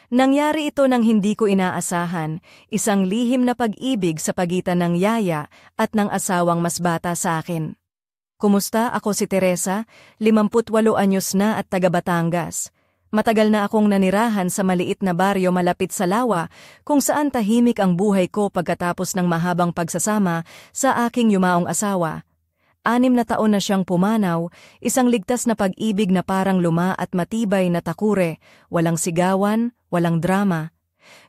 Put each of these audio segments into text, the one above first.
Nangyari ito nang hindi ko inaasahan, isang lihim na pag-ibig sa pagitan ng yaya at ng asawang mas bata sa akin. Kumusta? Ako si Teresa, 58 anyos na at taga Batangas. Matagal na akong nanirahan sa maliit na baryo malapit sa Lawa kung saan tahimik ang buhay ko pagkatapos ng mahabang pagsasama sa aking yumaong asawa. 6 na taon na siyang pumanaw, isang ligtas na pag-ibig na parang luma at matibay na takure, walang sigawan, walang drama.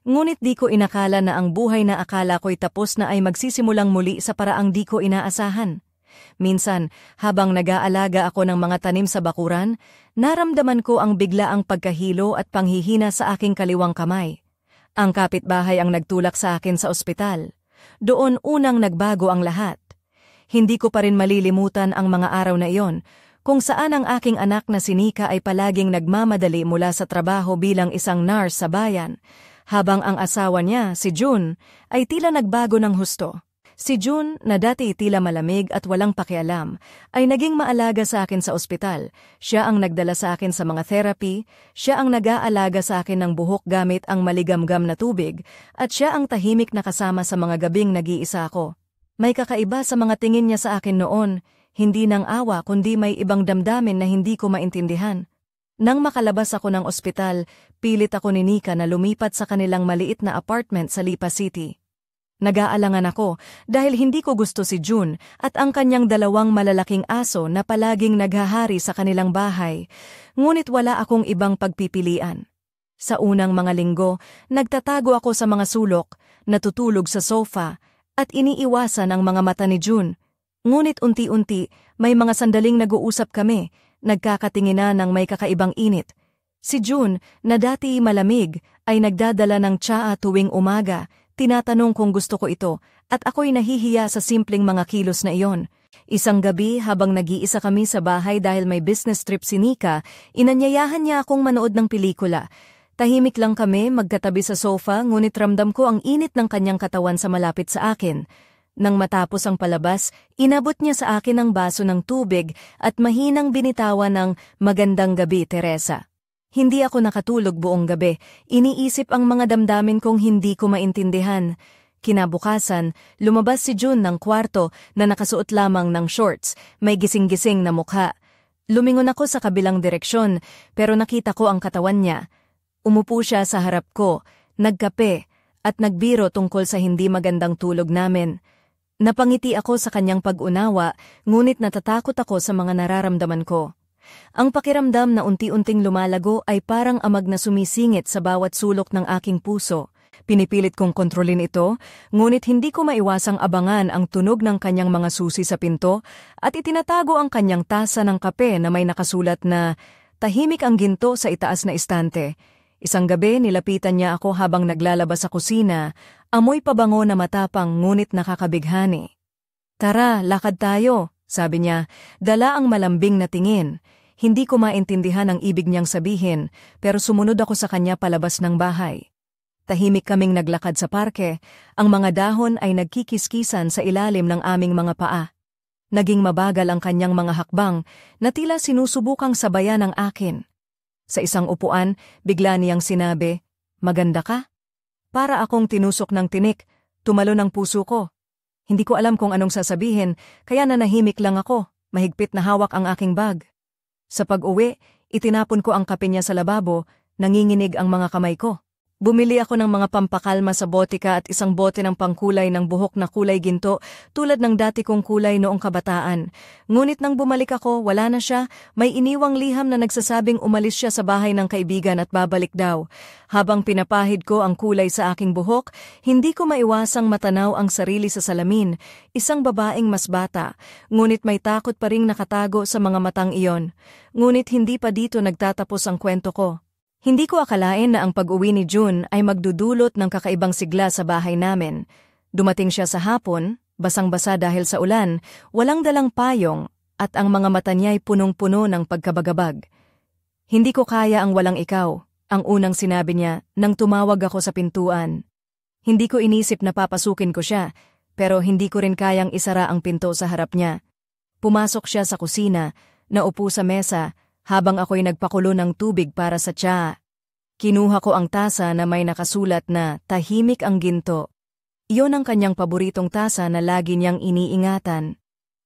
Ngunit di ko inakala na ang buhay na akala ko'y tapos na ay magsisimulang muli sa paraang di ko inaasahan. Minsan, habang nag-aalaga ako ng mga tanim sa bakuran, naramdaman ko ang biglaang pagkahilo at panghihina sa aking kaliwang kamay. Ang kapitbahay ang nagtulak sa akin sa ospital. Doon unang nagbago ang lahat. Hindi ko pa rin malilimutan ang mga araw na iyon, kung saan ang aking anak na si Nika ay palaging nagmamadali mula sa trabaho bilang isang nurse sa bayan, habang ang asawa niya, si June, ay tila nagbago ng husto. Si June, na dati tila malamig at walang pakialam, ay naging maalaga sa akin sa ospital. Siya ang nagdala sa akin sa mga therapy, siya ang nag-aalaga sa akin ng buhok gamit ang maligamgam na tubig, at siya ang tahimik na kasama sa mga gabing nag-iisa ako. May kakaiba sa mga tingin niya sa akin noon, hindi ng awa kundi may ibang damdamin na hindi ko maintindihan. Nang makalabas ako ng ospital, pilit ako ni Nika na lumipat sa kanilang maliit na apartment sa Lipa City. Nag-aalangan ako dahil hindi ko gusto si June at ang kanyang 2 malalaking aso na palaging naghahari sa kanilang bahay, ngunit wala akong ibang pagpipilian. Sa unang mga linggo, nagtatago ako sa mga sulok, natutulog sa sofa, at iniiwasan ang mga mata ni June. Ngunit unti-unti, may mga sandaling nag-uusap kami, nagkakatinginan ng may kakaibang init. Si June, na dati malamig, ay nagdadala ng tsaa tuwing umaga, tinatanong kung gusto ko ito, at ako'y nahihiya sa simpleng mga kilos na iyon. Isang gabi habang nag-iisa kami sa bahay dahil may business trip si Nika, inanyayahan niya akong manood ng pelikula. Tahimik lang kami magkatabi sa sofa ngunit ramdam ko ang init ng kanyang katawan sa malapit sa akin. Nang matapos ang palabas, inabot niya sa akin ang baso ng tubig at mahinang binitawan ng "Magandang gabi, Teresa." Hindi ako nakatulog buong gabi, iniisip ang mga damdamin kong hindi ko maintindihan. Kinabukasan, lumabas si June ng kwarto na nakasuot lamang ng shorts, may gising-gising na mukha. Lumingon ako sa kabilang direksyon pero nakita ko ang katawan niya. Umupo siya sa harap ko, nagkape, at nagbiro tungkol sa hindi magandang tulog namin. Napangiti ako sa kanyang pag-unawa, ngunit natatakot ako sa mga nararamdaman ko. Ang pakiramdam na unti-unting lumalago ay parang amag na sumisingit sa bawat sulok ng aking puso. Pinipilit kong kontrolin ito, ngunit hindi ko maiwasang abangan ang tunog ng kanyang mga susi sa pinto at itinatago ang kanyang tasa ng kape na may nakasulat na "Tahimik ang ginto sa itaas na istante." Isang gabi nilapitan niya ako habang naglalabas sa kusina, amoy pabango na matapang ngunit nakakabighani. "Tara, lakad tayo," sabi niya, dala ang malambing na tingin. Hindi ko maintindihan ang ibig niyang sabihin, pero sumunod ako sa kanya palabas ng bahay. Tahimik kaming naglakad sa parke, ang mga dahon ay nagkikiskisan sa ilalim ng aming mga paa. Naging mabagal ang kanyang mga hakbang na tila sinusubukang sabayan ang akin. Sa isang upuan, bigla niyang sinabi, "Maganda ka?" Para akong tinusok ng tinik, tumalon ang puso ko. Hindi ko alam kung anong sasabihin, kaya nanahimik lang ako, mahigpit na hawak ang aking bag. Sa pag-uwi, itinapon ko ang kape niya sa lababo, nanginginig ang mga kamay ko. Bumili ako ng mga pampakalma sa botika at isang bote ng pangkulay ng buhok na kulay ginto tulad ng dati kong kulay noong kabataan. Ngunit nang bumalik ako, wala na siya, may iniwang liham na nagsasabing umalis siya sa bahay ng kaibigan at babalik daw. Habang pinapahid ko ang kulay sa aking buhok, hindi ko maiwasang matanaw ang sarili sa salamin, isang babaeng mas bata, ngunit may takot pa ring nakatago sa mga matang iyon. Ngunit hindi pa dito nagtatapos ang kwento ko. Hindi ko akalain na ang pag-uwi ni June ay magdudulot ng kakaibang sigla sa bahay namin. Dumating siya sa hapon, basang-basa dahil sa ulan, walang dalang payong, at ang mga mata niya ay punong-puno ng pagkabagabag. "Hindi ko kaya ang walang ikaw," ang unang sinabi niya nang tumawag ako sa pintuan. Hindi ko inisip na papasukin ko siya, pero hindi ko rin kayang isara ang pinto sa harap niya. Pumasok siya sa kusina, naupo sa mesa, habang ako'y nagpakulo ng tubig para sa tsaa. Kinuha ko ang tasa na may nakasulat na tahimik ang ginto. Iyon ang kanyang paboritong tasa na lagi niyang iniingatan.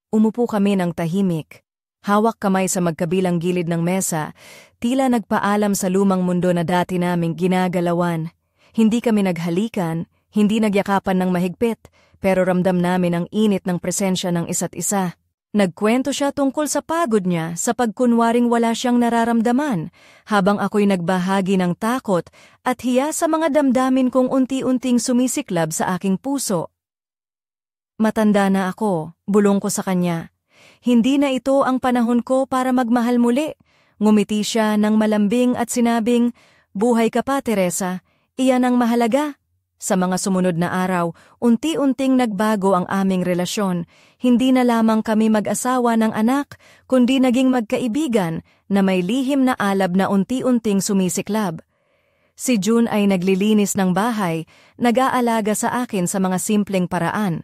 Umupo kami ng tahimik. Hawak kamay sa magkabilang gilid ng mesa, tila nagpaalam sa lumang mundo na dati naming ginagalawan. Hindi kami naghalikan, hindi nagyakapan ng mahigpit, pero ramdam namin ang init ng presensya ng isa't isa. Nagkwento siya tungkol sa pagod niya sa pagkunwaring wala siyang nararamdaman, habang ako'y nagbahagi ng takot at hiya sa mga damdamin kong unti-unting sumisiklab sa aking puso. Matanda na ako, bulong ko sa kanya. Hindi na ito ang panahon ko para magmahal muli. Ngumiti siya ng malambing at sinabing, "Buhay ka pa, Teresa, iyan ang mahalaga." Sa mga sumunod na araw, unti-unting nagbago ang aming relasyon. Hindi na lamang kami mag-asawa ng anak, kundi naging magkaibigan na may lihim na alab na unti-unting sumisiklab. Si June ay naglilinis ng bahay, nag-aalaga sa akin sa mga simpleng paraan.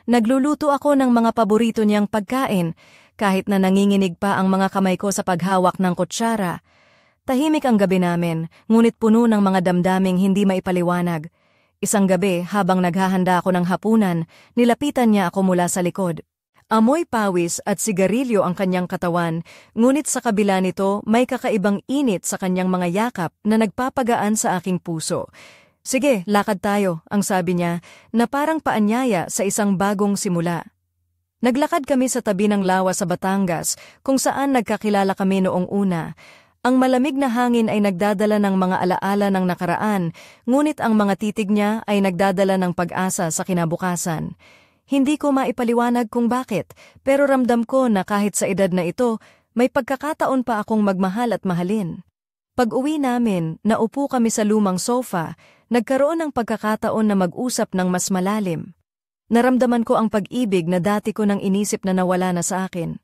Nagluluto ako ng mga paborito niyang pagkain, kahit na nanginginig pa ang mga kamay ko sa paghawak ng kutsara. Tahimik ang gabi namin, ngunit puno ng mga damdaming hindi maipaliwanag. Isang gabi, habang naghahanda ako ng hapunan, nilapitan niya ako mula sa likod. Amoy pawis at sigarilyo ang kanyang katawan, ngunit sa kabila nito may kakaibang init sa kanyang mga yakap na nagpapagaan sa aking puso. "Sige, lakad tayo," ang sabi niya, na parang paanyaya sa isang bagong simula. Naglakad kami sa tabi ng lawa sa Batangas, kung saan nagkakilala kami noong una. Ang malamig na hangin ay nagdadala ng mga alaala ng nakaraan, ngunit ang mga titig niya ay nagdadala ng pag-asa sa kinabukasan. Hindi ko maipaliwanag kung bakit, pero ramdam ko na kahit sa edad na ito, may pagkakataon pa akong magmahal at mahalin. Pag-uwi namin, naupo kami sa lumang sofa, nagkaroon ng pagkakataon na mag-usap ng mas malalim. Naramdaman ko ang pag-ibig na dati ko nang inisip na nawala na sa akin.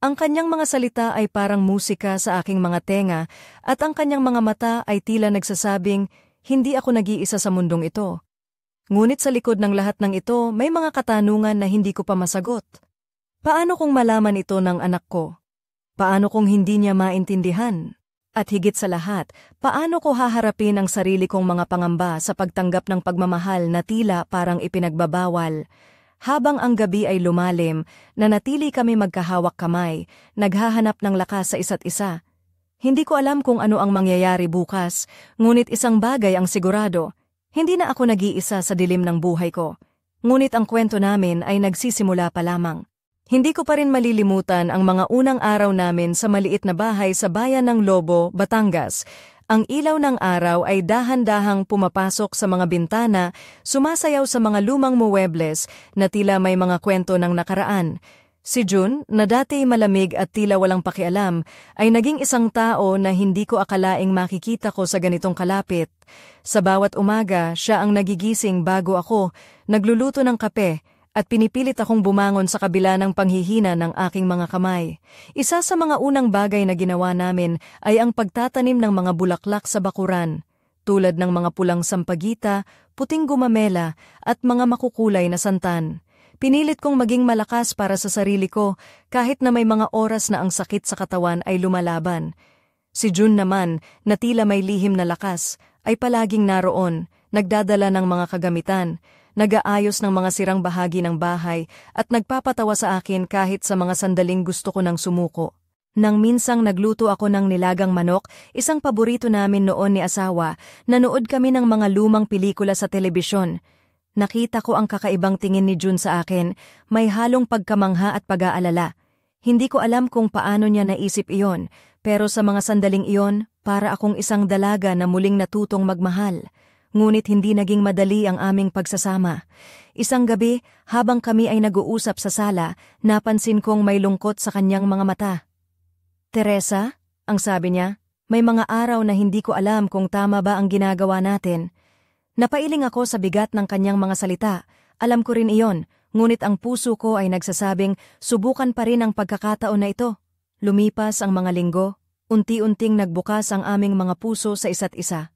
Ang kanyang mga salita ay parang musika sa aking mga tenga at ang kanyang mga mata ay tila nagsasabing, hindi ako nag-iisa sa mundong ito. Ngunit sa likod ng lahat ng ito, may mga katanungan na hindi ko pa masagot. Paano kung malaman ito ng anak ko? Paano kung hindi niya maintindihan? At higit sa lahat, paano ko haharapin ang sarili kong mga pangamba sa pagtanggap ng pagmamahal na tila parang ipinagbabawal? Habang ang gabi ay lumalim, nanatili kami magkahawak kamay, naghahanap ng lakas sa isa't isa. Hindi ko alam kung ano ang mangyayari bukas, ngunit isang bagay ang sigurado, hindi na ako nag-iisa sa dilim ng buhay ko. Ngunit ang kwento namin ay nagsisimula pa lamang. Hindi ko pa rin malilimutan ang mga unang araw namin sa maliit na bahay sa bayan ng Lobo, Batangas. Ang ilaw ng araw ay dahan-dahang pumapasok sa mga bintana, sumasayaw sa mga lumang muwebles na tila may mga kwento ng nakaraan. Si June, na dati malamig at tila walang pakialam, ay naging isang tao na hindi ko akalaing makikita ko sa ganitong kalapit. Sa bawat umaga, siya ang nagigising bago ako, nagluluto ng kape, at pinipilit akong bumangon sa kabila ng panghihina ng aking mga kamay. Isa sa mga unang bagay na ginawa namin ay ang pagtatanim ng mga bulaklak sa bakuran, tulad ng mga pulang sampagita, puting gumamela, at mga makukulay na santan. Pinilit kong maging malakas para sa sarili ko kahit na may mga oras na ang sakit sa katawan ay lumalaban. Si June naman, na tila may lihim na lakas, ay palaging naroon, nagdadala ng mga kagamitan, nag-aayos ng mga sirang bahagi ng bahay at nagpapatawa sa akin kahit sa mga sandaling gusto ko nang sumuko. Nang minsang nagluto ako ng nilagang manok, isang paborito namin noon ni asawa, nanood kami ng mga lumang pelikula sa telebisyon. Nakita ko ang kakaibang tingin ni June sa akin, may halong pagkamangha at pag-aalala. Hindi ko alam kung paano niya naisip iyon, pero sa mga sandaling iyon, para akong isang dalaga na muling natutong magmahal. Ngunit hindi naging madali ang aming pagsasama. Isang gabi, habang kami ay nag-uusap sa sala, napansin kong may lungkot sa kanyang mga mata. "Teresa," ang sabi niya, "may mga araw na hindi ko alam kung tama ba ang ginagawa natin." Napailing ako sa bigat ng kanyang mga salita. Alam ko rin iyon, ngunit ang puso ko ay nagsasabing subukan pa rin ang pagkakataon na ito. Lumipas ang mga linggo, unti-unting nagbukas ang aming mga puso sa isa't isa.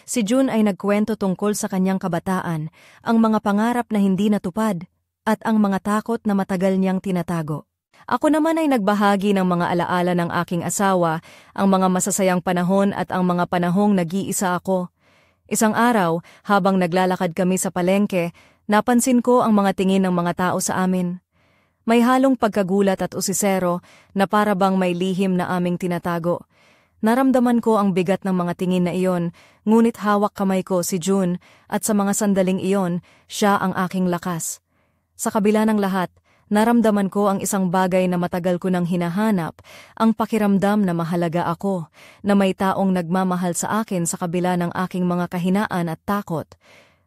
Si June ay nagkwento tungkol sa kanyang kabataan, ang mga pangarap na hindi natupad, at ang mga takot na matagal niyang tinatago. Ako naman ay nagbahagi ng mga alaala ng aking asawa, ang mga masasayang panahon at ang mga panahong nag-iisa ako. Isang araw, habang naglalakad kami sa palengke, napansin ko ang mga tingin ng mga tao sa amin. May halong pagkagulat at usisero na para bang may lihim na aming tinatago. Naramdaman ko ang bigat ng mga tingin na iyon, ngunit hawak kamay ko si June at sa mga sandaling iyon, siya ang aking lakas. Sa kabila ng lahat, naramdaman ko ang isang bagay na matagal ko nang hinahanap, ang pakiramdam na mahalaga ako, na may taong nagmamahal sa akin sa kabila ng aking mga kahinaan at takot.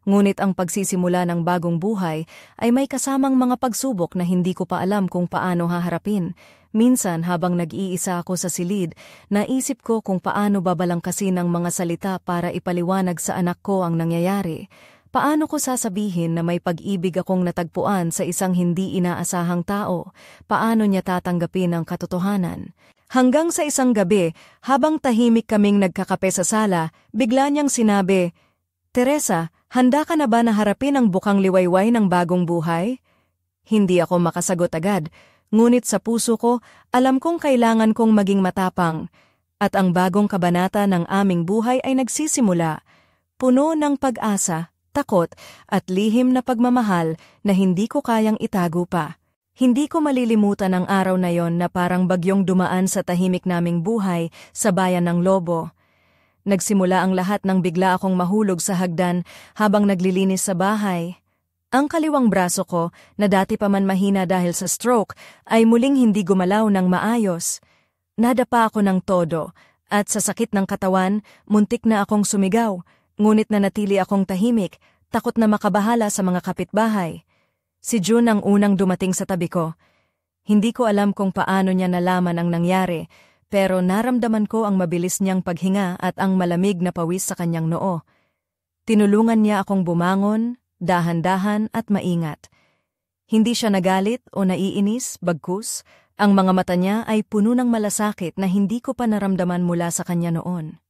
Ngunit ang pagsisimula ng bagong buhay ay may kasamang mga pagsubok na hindi ko pa alam kung paano haharapin. Minsan habang nag-iisa ako sa silid, naisip ko kung paano babalangkasin ang mga salita para ipaliwanag sa anak ko ang nangyayari. Paano ko sasabihin na may pag-ibig akong natagpuan sa isang hindi inaasahang tao? Paano niya tatanggapin ang katotohanan? Hanggang sa isang gabi, habang tahimik kaming nagkakape sa sala, bigla niyang sinabi, "Teresa, handa ka na ba na harapin ang bukang liwayway ng bagong buhay?" Hindi ako makasagot agad, ngunit sa puso ko, alam kong kailangan kong maging matapang. At ang bagong kabanata ng aming buhay ay nagsisimula, puno ng pag-asa, takot, at lihim na pagmamahal na hindi ko kayang itago pa. Hindi ko malilimutan ang araw na yon na parang bagyong dumaan sa tahimik naming buhay sa bayan ng Lobo. Nagsimula ang lahat nang bigla akong mahulog sa hagdan habang naglilinis sa bahay. Ang kaliwang braso ko, na dati pa man mahina dahil sa stroke, ay muling hindi gumalaw ng maayos. Nadapa ako ng todo, at sa sakit ng katawan, muntik na akong sumigaw, ngunit nanatili akong tahimik, takot na makabahala sa mga kapitbahay. Si June ang unang dumating sa tabi ko. Hindi ko alam kung paano niya nalaman ang nangyari, pero naramdaman ko ang mabilis niyang paghinga at ang malamig na pawis sa kanyang noo. Tinulungan niya akong bumangon, dahan-dahan at maingat. Hindi siya nagalit o naiinis, bagkus, ang mga mata niya ay puno ng malasakit na hindi ko pa naramdaman mula sa kanya noon.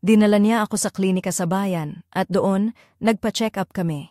Dinala niya ako sa klinika sa bayan at doon, nagpa-check up kami.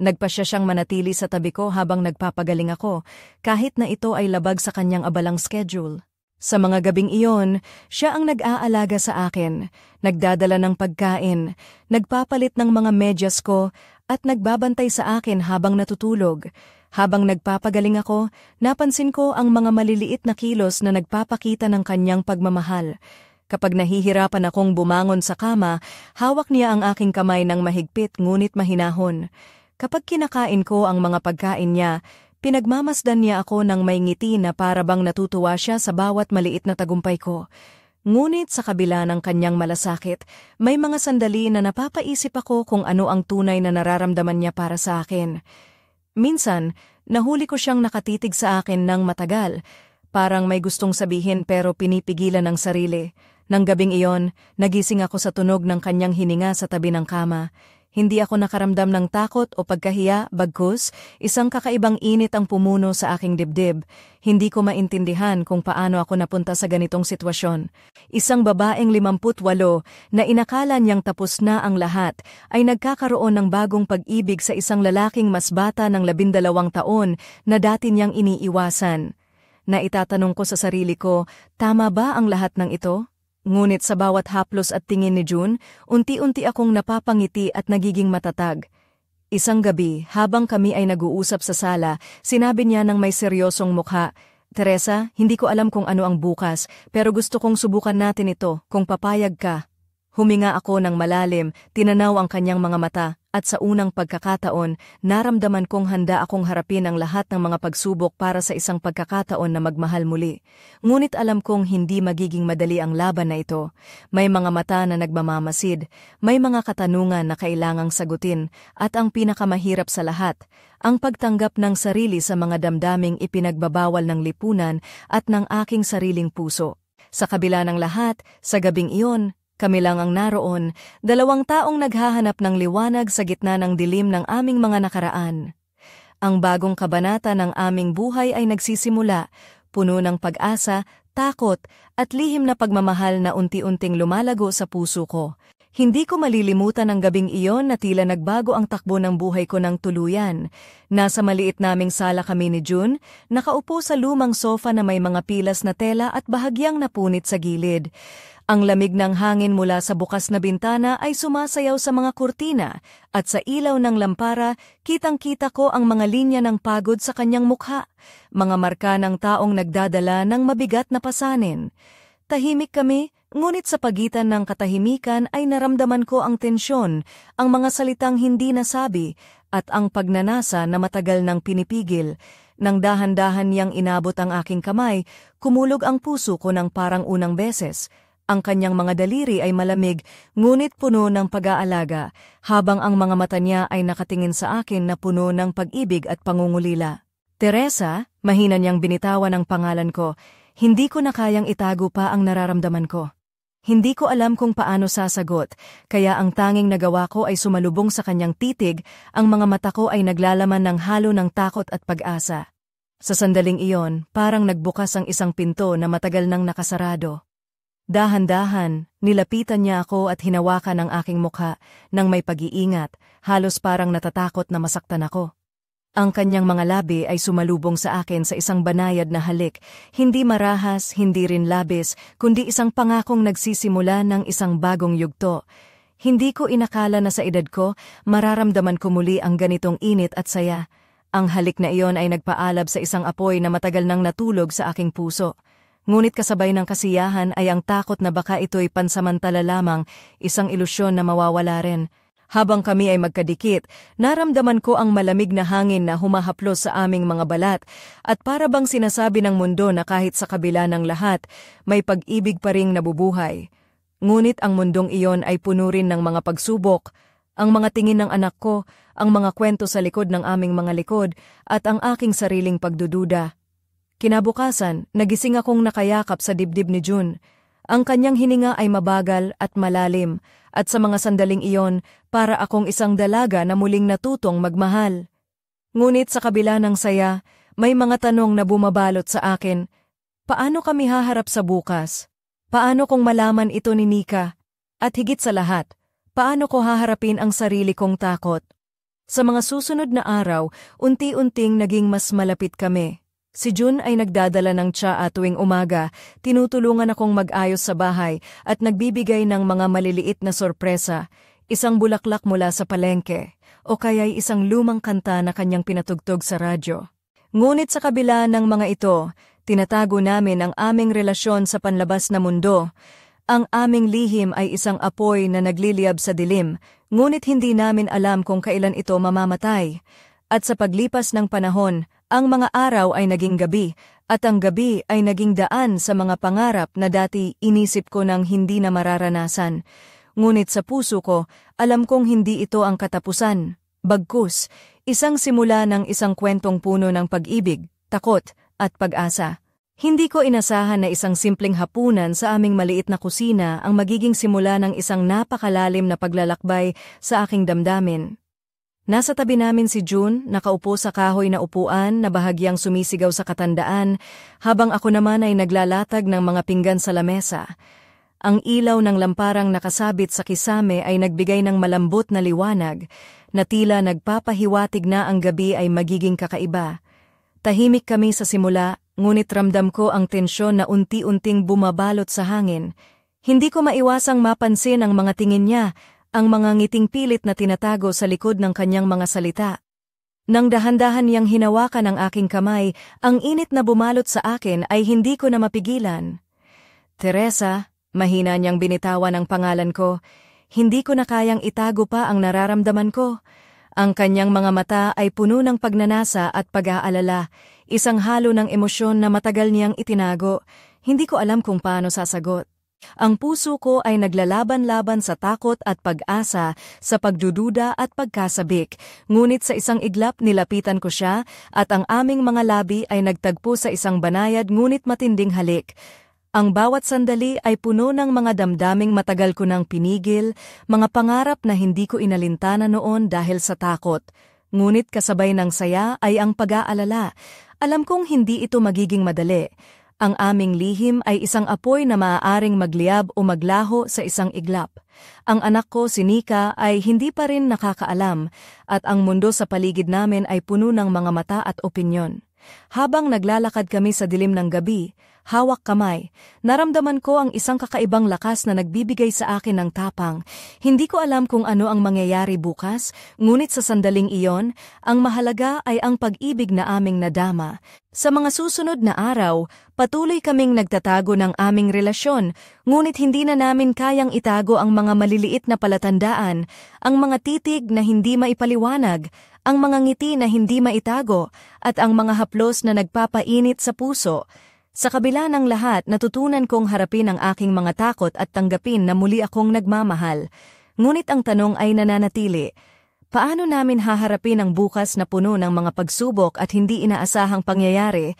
Nagpasya siyang manatili sa tabi ko habang nagpapagaling ako, kahit na ito ay labag sa kanyang abalang schedule. Sa mga gabing iyon, siya ang nag-aalaga sa akin, nagdadala ng pagkain, nagpapalit ng mga medyas ko, at nagbabantay sa akin habang natutulog. Habang nagpapagaling ako, napansin ko ang mga maliliit na kilos na nagpapakita ng kanyang pagmamahal. Kapag nahihirapan akong bumangon sa kama, hawak niya ang aking kamay ng mahigpit ngunit mahinahon. Kapag kinakain ko ang mga pagkain niya, pinagmamasdan niya ako ng may ngiti na para bang natutuwa siya sa bawat maliit na tagumpay ko. Ngunit sa kabila ng kanyang malasakit, may mga sandali na napapaisip ako kung ano ang tunay na nararamdaman niya para sa akin. Minsan, nahuli ko siyang nakatitig sa akin ng matagal, parang may gustong sabihin pero pinipigilan ng sarili. Nang gabing iyon, nagising ako sa tunog ng kanyang hininga sa tabi ng kama. Hindi ako nakaramdam ng takot o pagkahiya, bagkus, isang kakaibang init ang pumuno sa aking dibdib. Hindi ko maintindihan kung paano ako napunta sa ganitong sitwasyon. Isang babaeng 58 na inakala niyang tapos na ang lahat ay nagkakaroon ng bagong pag-ibig sa isang lalaking mas bata ng 12 taon na dati niyang iniiwasan. Naitatanong ko sa sarili ko, tama ba ang lahat ng ito? Ngunit sa bawat haplos at tingin ni June, unti-unti akong napapangiti at nagiging matatag. Isang gabi, habang kami ay nag-uusap sa sala, sinabi niya ng may seryosong mukha, "Teresa, hindi ko alam kung ano ang bukas, pero gusto kong subukan natin ito, kung papayag ka." Huminga ako ng malalim, tinanaw ang kanyang mga mata, at sa unang pagkakataon, naramdaman kong handa akong harapin ang lahat ng mga pagsubok para sa isang pagkakataon na magmahal muli. Ngunit alam kong hindi magiging madali ang laban na ito. May mga mata na nagmamamasid, may mga katanungan na kailangang sagutin, at ang pinakamahirap sa lahat, ang pagtanggap ng sarili sa mga damdaming ipinagbabawal ng lipunan at ng aking sariling puso. Sa kabila ng lahat, sa gabing iyon, kami lang ang naroon, 2 taong naghahanap ng liwanag sa gitna ng dilim ng aming mga nakaraan. Ang bagong kabanata ng aming buhay ay nagsisimula, puno ng pag-asa, takot, at lihim na pagmamahal na unti-unting lumalago sa puso ko. Hindi ko malilimutan ang gabing iyon na tila nagbago ang takbo ng buhay ko ng tuluyan. Nasa maliit naming sala kami ni June, nakaupo sa lumang sofa na may mga pilas na tela at bahagyang napunit sa gilid. Ang lamig ng hangin mula sa bukas na bintana ay sumasayaw sa mga kurtina at sa ilaw ng lampara, kitang-kita ko ang mga linya ng pagod sa kanyang mukha, mga marka ng taong nagdadala ng mabigat na pasanin. Tahimik kami, ngunit sa pagitan ng katahimikan ay naramdaman ko ang tensyon, ang mga salitang hindi nasabi at ang pagnanasa na matagal nang pinipigil. Nang dahan-dahan niyang inabot ang aking kamay, kumulog ang puso ko ng parang unang beses. Ang kanyang mga daliri ay malamig, ngunit puno ng pag-aalaga, habang ang mga mata niya ay nakatingin sa akin na puno ng pag-ibig at pangungulila. Teresa, mahina niyang binitawan ang pangalan ko. Hindi ko na kayang itago pa ang nararamdaman ko. Hindi ko alam kung paano sasagot, kaya ang tanging nagawa ko ay sumalubong sa kanyang titig, ang mga mata ko ay naglalaman ng halo ng takot at pag-asa. Sa sandaling iyon, parang nagbukas ang isang pinto na matagal nang nakasarado. Dahan-dahan, nilapitan niya ako at hinawakan ang aking mukha nang may pag-iingat, halos parang natatakot na masaktan ako. Ang kanyang mga labi ay sumalubong sa akin sa isang banayad na halik, hindi marahas, hindi rin labis, kundi isang pangakong nagsisimula ng isang bagong yugto. Hindi ko inakala na sa edad ko, mararamdaman ko muli ang ganitong init at saya. Ang halik na iyon ay nagpaalab sa isang apoy na matagal nang natulog sa aking puso. Ngunit kasabay ng kasiyahan ay ang takot na baka ito'y pansamantala lamang, isang ilusyon na mawawala rin. Habang kami ay magkadikit, naramdaman ko ang malamig na hangin na humahaplos sa aming mga balat at para bang sinasabi ng mundo na kahit sa kabila ng lahat, may pag-ibig pa ring nabubuhay. Ngunit ang mundong iyon ay puno rin ng mga pagsubok, ang mga tingin ng anak ko, ang mga kwento sa likod ng aming mga likod at ang aking sariling pagdududa. Kinabukasan, nagising akong nakayakap sa dibdib ni June. Ang kanyang hininga ay mabagal at malalim, at sa mga sandaling iyon, para akong isang dalaga na muling natutong magmahal. Ngunit sa kabila ng saya, may mga tanong na bumabalot sa akin. Paano kami haharap sa bukas? Paano kung malaman ito ni Nika? At higit sa lahat, paano ko haharapin ang sarili kong takot? Sa mga susunod na araw, unti-unting naging mas malapit kami. Si June ay nagdadala ng tsaa tuwing umaga, tinutulungan akong mag-ayos sa bahay at nagbibigay ng mga maliliit na sorpresa, isang bulaklak mula sa palengke, o kaya'y isang lumang kanta na kanyang pinatugtog sa radyo. Ngunit sa kabila ng mga ito, tinatago namin ang aming relasyon sa panlabas na mundo. Ang aming lihim ay isang apoy na nagliliyab sa dilim, ngunit hindi namin alam kung kailan ito mamamatay. At sa paglipas ng panahon, ang mga araw ay naging gabi, at ang gabi ay naging daan sa mga pangarap na dati inisip ko nang hindi na mararanasan. Ngunit sa puso ko, alam kong hindi ito ang katapusan. Bagkus, isang simula ng isang kwentong puno ng pag-ibig, takot, at pag-asa. Hindi ko inasahan na isang simpleng hapunan sa aming maliit na kusina ang magiging simula ng isang napakalalim na paglalakbay sa aking damdamin. Nasa tabi namin si June, nakaupo sa kahoy na upuan na bahagyang sumisigaw sa katandaan, habang ako naman ay naglalatag ng mga pinggan sa lamesa. Ang ilaw ng lamparang nakasabit sa kisame ay nagbigay ng malambot na liwanag, na tila nagpapahiwatig na ang gabi ay magiging kakaiba. Tahimik kami sa simula, ngunit ramdam ko ang tensyon na unti-unting bumabalot sa hangin. Hindi ko maiwasang mapansin ang mga tingin niya, ang mga ngiting pilit na tinatago sa likod ng kanyang mga salita. Nang dahan-dahan niyang hinawakan ang aking kamay, ang init na bumalot sa akin ay hindi ko na mapigilan. Teresa, mahina niyang binitawan ang pangalan ko, hindi ko na kayang itago pa ang nararamdaman ko. Ang kanyang mga mata ay puno ng pagnanasa at pag-aalala, isang halo ng emosyon na matagal niyang itinago. Hindi ko alam kung paano sasagot. Ang puso ko ay naglalaban-laban sa takot at pag-asa, sa pagdududa at pagkasabik, ngunit sa isang iglap nilapitan ko siya at ang aming mga labi ay nagtagpo sa isang banayad ngunit matinding halik. Ang bawat sandali ay puno ng mga damdaming matagal ko nang pinigil, mga pangarap na hindi ko inalintana noon dahil sa takot. Ngunit kasabay ng saya ay ang pag-aalala. Alam kong hindi ito magiging madali. Ang aming lihim ay isang apoy na maaaring magliyab o maglaho sa isang iglap. Ang anak ko, si Nika, ay hindi pa rin nakakaalam at ang mundo sa paligid namin ay puno ng mga mata at opinyon. Habang naglalakad kami sa dilim ng gabi, hawak kamay, naramdaman ko ang isang kakaibang lakas na nagbibigay sa akin ng tapang. Hindi ko alam kung ano ang mangyayari bukas, ngunit sa sandaling iyon, ang mahalaga ay ang pag-ibig na aming nadama. Sa mga susunod na araw, patuloy kaming nagtatago ng aming relasyon, ngunit hindi na namin kayang itago ang mga maliliit na palatandaan, ang mga titig na hindi maipaliwanag, ang mga ngiti na hindi maitago, at ang mga haplos na nagpapainit sa puso. Sa kabila ng lahat, natutunan kong harapin ang aking mga takot at tanggapin na muli akong nagmamahal. Ngunit ang tanong ay nananatili, paano namin haharapin ang bukas na puno ng mga pagsubok at hindi inaasahang pangyayari?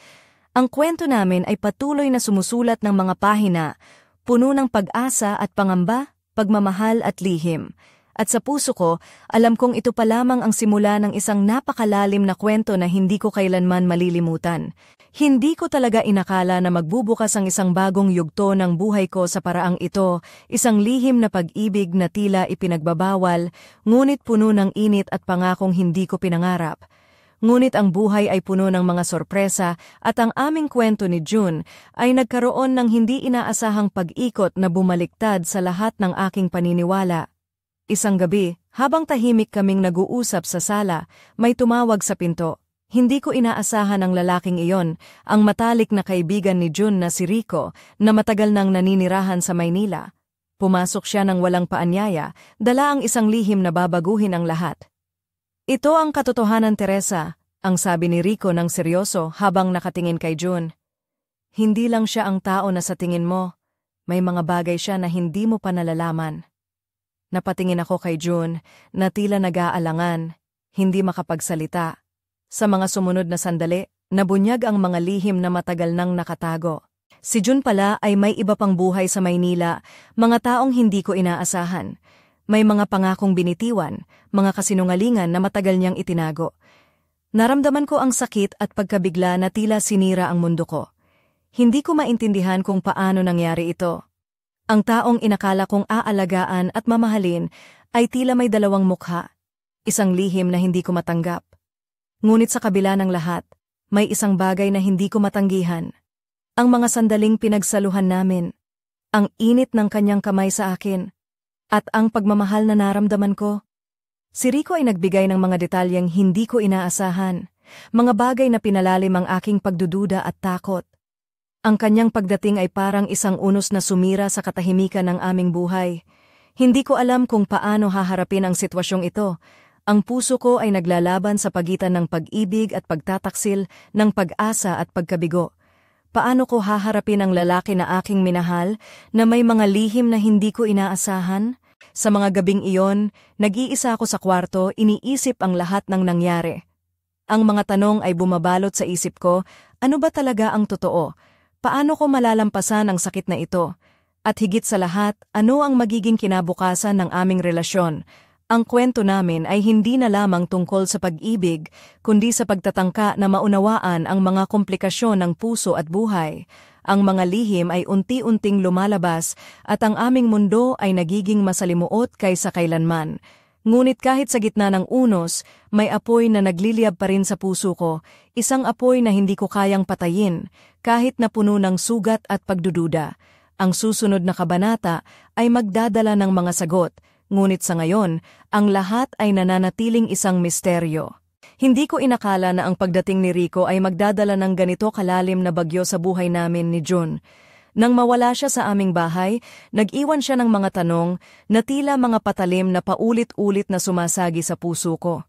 Ang kwento namin ay patuloy na sumusulat ng mga pahina, puno ng pag-asa at pangamba, pagmamahal at lihim. At sa puso ko, alam kong ito pa lamang ang simula ng isang napakalalim na kwento na hindi ko kailanman malilimutan. Hindi ko talaga inakala na magbubukas ang isang bagong yugto ng buhay ko sa paraang ito, isang lihim na pag-ibig na tila ipinagbabawal, ngunit puno ng init at pangakong hindi ko pinangarap. Ngunit ang buhay ay puno ng mga sorpresa at ang aming kwento ni June ay nagkaroon ng hindi inaasahang pag-ikot na bumaliktad sa lahat ng aking paniniwala. Isang gabi, habang tahimik kaming nag-uusap sa sala, may tumawag sa pinto. Hindi ko inaasahan ang lalaking iyon, ang matalik na kaibigan ni June na si Rico, na matagal nang naninirahan sa Maynila. Pumasok siya ng walang paanyaya, dala ang isang lihim na babaguhin ang lahat. Ito ang katotohanan, Teresa, ang sabi ni Rico ng seryoso habang nakatingin kay June. Hindi lang siya ang tao na sa tingin mo, may mga bagay siya na hindi mo pa nalalaman. Napatingin ako kay June, na tila nag-aalangan, hindi makapagsalita. Sa mga sumunod na sandali, nabunyag ang mga lihim na matagal nang nakatago. Si June pala ay may iba pang buhay sa Maynila, mga taong hindi ko inaasahan. May mga pangakong binitiwan, mga kasinungalingan na matagal niyang itinago. Naramdaman ko ang sakit at pagkabigla na tila sinira ang mundo ko. Hindi ko maintindihan kung paano nangyari ito. Ang taong inakala kong aalagaan at mamahalin ay tila may dalawang mukha, isang lihim na hindi ko matanggap. Ngunit sa kabila ng lahat, may isang bagay na hindi ko matanggihan. Ang mga sandaling pinagsaluhan namin, ang init ng kanyang kamay sa akin, at ang pagmamahal na naramdaman ko. Si Rico ay nagbigay ng mga detalyeng hindi ko inaasahan, mga bagay na pinalalim ang aking pagdududa at takot. Ang kanyang pagdating ay parang isang unos na sumira sa katahimikan ng aming buhay. Hindi ko alam kung paano haharapin ang sitwasyong ito. Ang puso ko ay naglalaban sa pagitan ng pag-ibig at pagtataksil, ng pag-asa at pagkabigo. Paano ko haharapin ang lalaki na aking minahal, na may mga lihim na hindi ko inaasahan? Sa mga gabing iyon, nag-iisa ako sa kwarto, iniisip ang lahat ng nangyari. Ang mga tanong ay bumabalot sa isip ko, ano ba talaga ang totoo? Paano ko malalampasan ang sakit na ito? At higit sa lahat, ano ang magiging kinabukasan ng aming relasyon? Ang kwento namin ay hindi na lamang tungkol sa pag-ibig, kundi sa pagtatangka na maunawaan ang mga komplikasyon ng puso at buhay. Ang mga lihim ay unti-unting lumalabas at ang aming mundo ay nagiging masalimuot kaysa kailanman. Ngunit kahit sa gitna ng unos, may apoy na nagliliyab pa rin sa puso ko, isang apoy na hindi ko kayang patayin, kahit na puno ng sugat at pagdududa. Ang susunod na kabanata ay magdadala ng mga sagot, ngunit sa ngayon, ang lahat ay nananatiling isang misteryo. Hindi ko inakala na ang pagdating ni Rico ay magdadala ng ganito kalalim na bagyo sa buhay namin ni June. Nang mawala siya sa aming bahay, nag-iwan siya ng mga tanong na tila mga patalim na paulit-ulit na sumasagi sa puso ko.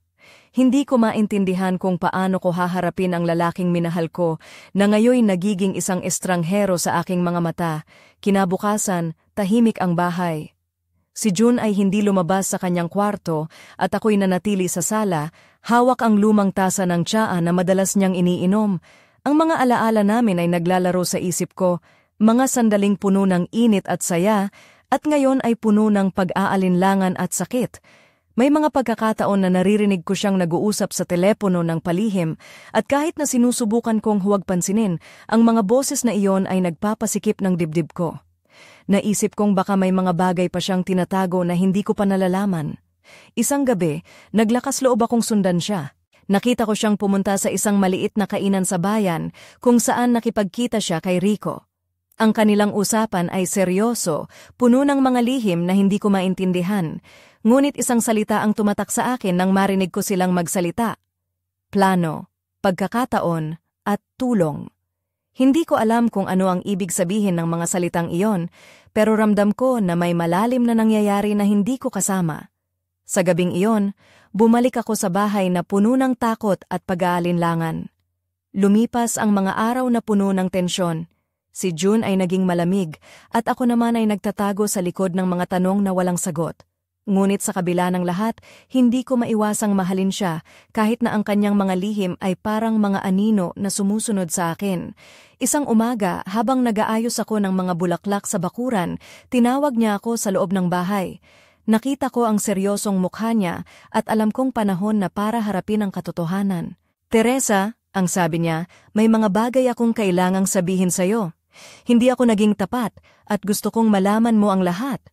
Hindi ko maintindihan kung paano ko haharapin ang lalaking minahal ko na ngayon nagiging isang estranghero sa aking mga mata. Kinabukasan, tahimik ang bahay. Si June ay hindi lumabas sa kanyang kwarto at ako'y nanatili sa sala, hawak ang lumang tasa ng tsaa na madalas niyang iniinom. Ang mga alaala namin ay naglalaro sa isip ko, mga sandaling puno ng init at saya, at ngayon ay puno ng pag-aalinlangan at sakit. May mga pagkakataon na naririnig ko siyang nag-uusap sa telepono ng palihim at kahit na sinusubukan kong huwag pansinin, ang mga boses na iyon ay nagpapasikip ng dibdib ko. Naisip kong baka may mga bagay pa siyang tinatago na hindi ko pa nalalaman. Isang gabi, naglakas loob akong sundan siya. Nakita ko siyang pumunta sa isang maliit na kainan sa bayan kung saan nakipagkita siya kay Rico. Ang kanilang usapan ay seryoso, puno ng mga lihim na hindi ko maintindihan. Ngunit isang salita ang tumatak sa akin nang marinig ko silang magsalita. Plano, pagkakataon, at tulong. Hindi ko alam kung ano ang ibig sabihin ng mga salitang iyon, pero ramdam ko na may malalim na nangyayari na hindi ko kasama. Sa gabing iyon, bumalik ako sa bahay na puno ng takot at pag-aalinlangan. Lumipas ang mga araw na puno ng tensyon. Si June ay naging malamig at ako naman ay nagtatago sa likod ng mga tanong na walang sagot. Ngunit sa kabila ng lahat, hindi ko maiwasang mahalin siya kahit na ang kanyang mga lihim ay parang mga anino na sumusunod sa akin. Isang umaga, habang nag-aayos ako ng mga bulaklak sa bakuran, tinawag niya ako sa loob ng bahay. Nakita ko ang seryosong mukha niya at alam kong panahon na para harapin ang katotohanan. Teresa, ang sabi niya, may mga bagay akong kailangang sabihin sa'yo. Hindi ako naging tapat at gusto kong malaman mo ang lahat.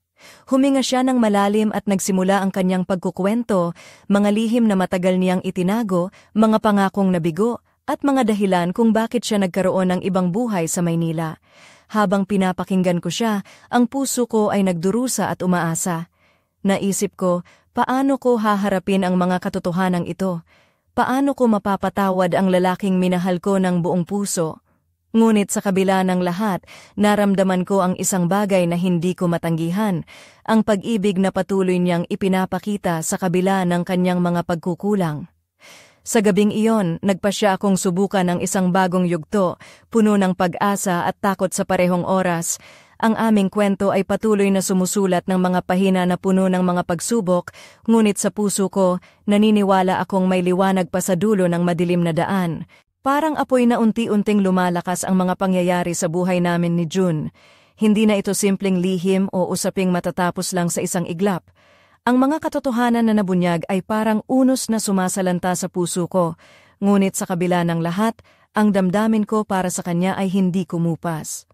Huminga siya ng malalim at nagsimula ang kanyang pagkukwento, mga lihim na matagal niyang itinago, mga pangakong nabigo, at mga dahilan kung bakit siya nagkaroon ng ibang buhay sa Maynila. Habang pinapakinggan ko siya, ang puso ko ay nagdurusa at umaasa. Naisip ko, paano ko haharapin ang mga katotohanan ito? Paano ko mapapatawad ang lalaking minahal ko ng buong puso? Ngunit sa kabila ng lahat, naramdaman ko ang isang bagay na hindi ko matanggihan, ang pag-ibig na patuloy niyang ipinapakita sa kabila ng kanyang mga pagkukulang. Sa gabing iyon, nagpasya akong subukan ng isang bagong yugto, puno ng pag-asa at takot sa parehong oras. Ang aming kwento ay patuloy na sumusulat ng mga pahina na puno ng mga pagsubok, ngunit sa puso ko, naniniwala akong may liwanag pa sa dulo ng madilim na daan. Parang apoy na unti-unting lumalakas ang mga pangyayari sa buhay namin ni June. Hindi na ito simpleng lihim o usaping matatapos lang sa isang iglap. Ang mga katotohanan na nabunyag ay parang unos na sumasalanta sa puso ko, ngunit sa kabila ng lahat, ang damdamin ko para sa kanya ay hindi kumupas.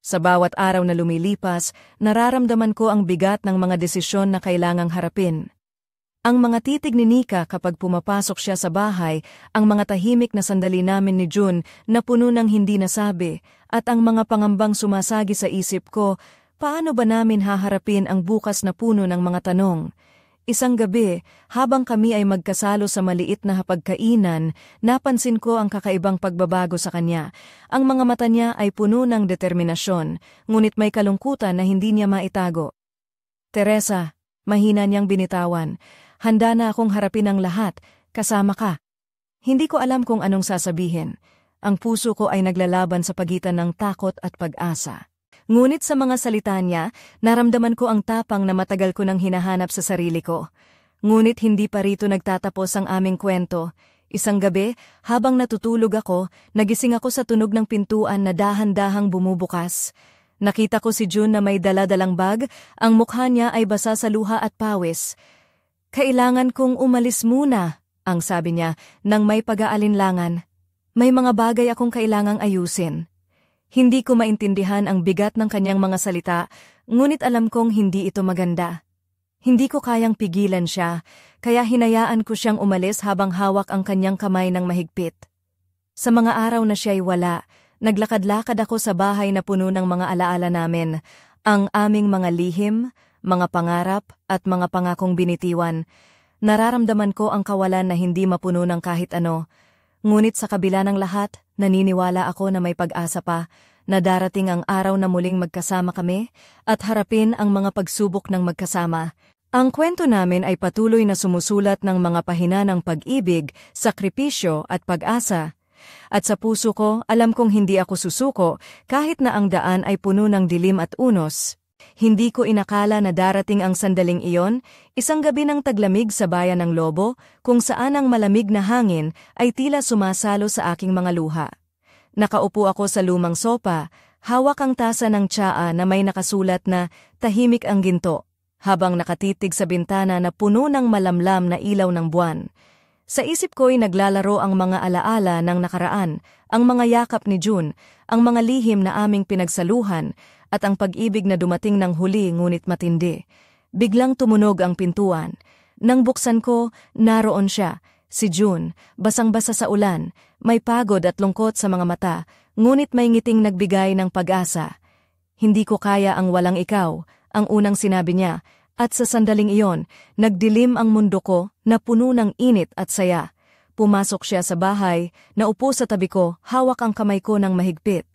Sa bawat araw na lumilipas, nararamdaman ko ang bigat ng mga desisyon na kailangang harapin. Ang mga titig ni Nika kapag pumapasok siya sa bahay, ang mga tahimik na sandali namin ni June na puno ng hindi nasabi, at ang mga pangambang sumasagi sa isip ko, paano ba namin haharapin ang bukas na puno ng mga tanong? Isang gabi, habang kami ay magkasalo sa maliit na hapagkainan, napansin ko ang kakaibang pagbabago sa kanya. Ang mga mata niya ay puno ng determinasyon, ngunit may kalungkutan na hindi niya maitago. Teresa, mahina niyang binitawan. Handa na akong harapin ang lahat, kasama ka. Hindi ko alam kung anong sasabihin. Ang puso ko ay naglalaban sa pagitan ng takot at pag-asa. Ngunit sa mga salita niya, naramdaman ko ang tapang na matagal ko nang hinahanap sa sarili ko. Ngunit hindi pa rito nagtatapos ang aming kwento. Isang gabi, habang natutulog ako, nagising ako sa tunog ng pintuan na dahan-dahang bumubukas. Nakita ko si June na may dala-dalang bag, ang mukha niya ay basa sa luha at pawis. Kailangan kong umalis muna, ang sabi niya, nang may pag-aalinlangan. May mga bagay akong kailangang ayusin. Hindi ko maintindihan ang bigat ng kanyang mga salita, ngunit alam kong hindi ito maganda. Hindi ko kayang pigilan siya, kaya hinayaan ko siyang umalis habang hawak ang kanyang kamay ng mahigpit. Sa mga araw na siya'y wala, naglakad-lakad ako sa bahay na puno ng mga alaala namin, ang aming mga lihim, mga pangarap at mga pangakong binitiwan. Nararamdaman ko ang kawalan na hindi mapuno ng kahit ano. Ngunit sa kabila ng lahat, naniniwala ako na may pag-asa pa, na darating ang araw na muling magkasama kami at harapin ang mga pagsubok ng magkasama. Ang kwento namin ay patuloy na sumusulat ng mga pahina ng pag-ibig, sakripisyo at pag-asa. At sa puso ko, alam kong hindi ako susuko kahit na ang daan ay puno ng dilim at unos. Hindi ko inakala na darating ang sandaling iyon, isang gabi ng taglamig sa bayan ng Lobo, kung saan ang malamig na hangin ay tila sumasalo sa aking mga luha. Nakaupo ako sa lumang sopa, hawak ang tasa ng tsaa na may nakasulat na tahimik ang ginto. habang nakatitig sa bintana na puno ng malamlam na ilaw ng buwan. Sa isip ko'y naglalaro ang mga alaala ng nakaraan, ang mga yakap ni June, ang mga lihim na aming pinagsaluhan, at ang pag-ibig na dumating ng huli ngunit matindi. Biglang tumunog ang pintuan. Nang buksan ko, naroon siya, si June, basang-basa sa ulan, may pagod at lungkot sa mga mata, ngunit may ngiting nagbigay ng pag-asa. Hindi ko kaya ang walang ikaw, ang unang sinabi niya, at sa sandaling iyon, nagdilim ang mundo ko na puno ng init at saya. Pumasok siya sa bahay, naupo sa tabi ko, hawak ang kamay ko ng mahigpit.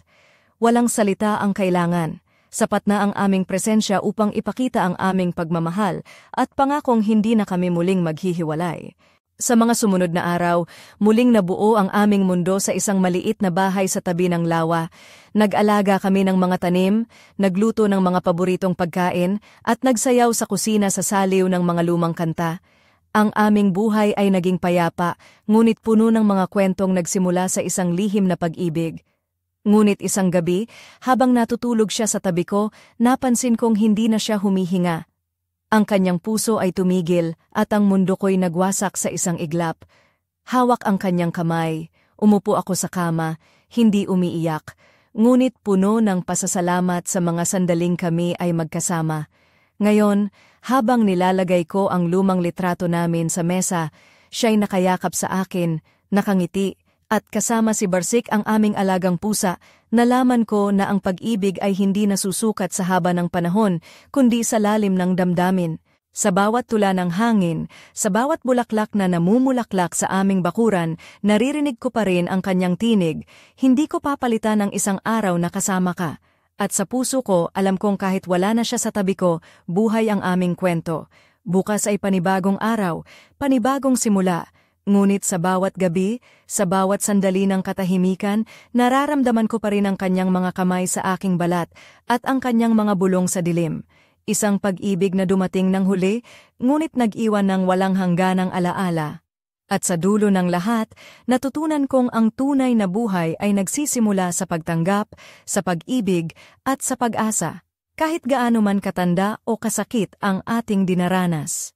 Walang salita ang kailangan. Sapat na ang aming presensya upang ipakita ang aming pagmamahal at pangakong hindi na kami muling maghihiwalay. Sa mga sumunod na araw, muling nabuo ang aming mundo sa isang maliit na bahay sa tabi ng lawa. Nag-alaga kami ng mga tanim, nagluto ng mga paboritong pagkain, at nagsayaw sa kusina sa saliw ng mga lumang kanta. Ang aming buhay ay naging payapa, ngunit puno ng mga kwentong nagsimula sa isang lihim na pag-ibig. Ngunit isang gabi, habang natutulog siya sa tabi ko, napansin kong hindi na siya humihinga. Ang kanyang puso ay tumigil at ang mundo ko'y nagwasak sa isang iglap. Hawak ang kanyang kamay, umupo ako sa kama, hindi umiiyak, ngunit puno ng pasasalamat sa mga sandaling kami ay magkasama. Ngayon, habang nilalagay ko ang lumang litrato namin sa mesa, siya'y nakayakap sa akin, nakangiti, at kasama si Barsik ang aming alagang pusa, nalaman ko na ang pag-ibig ay hindi nasusukat sa haba ng panahon, kundi sa lalim ng damdamin. Sa bawat tula ng hangin, sa bawat bulaklak na namumulaklak sa aming bakuran, naririnig ko pa rin ang kanyang tinig, hindi ko papalitan ng isang araw na kasama ka. At sa puso ko, alam kong kahit wala na siya sa tabi ko, buhay ang aming kwento. Bukas ay panibagong araw, panibagong simula. Ngunit sa bawat gabi, sa bawat sandali ng katahimikan, nararamdaman ko pa rin ang kanyang mga kamay sa aking balat at ang kanyang mga bulong sa dilim. Isang pag-ibig na dumating ng huli, ngunit nag-iwan ng walang hangganang alaala. At sa dulo ng lahat, natutunan kong ang tunay na buhay ay nagsisimula sa pagtanggap, sa pag-ibig at sa pag-asa, kahit gaano man katanda o kasakit ang ating dinaranas.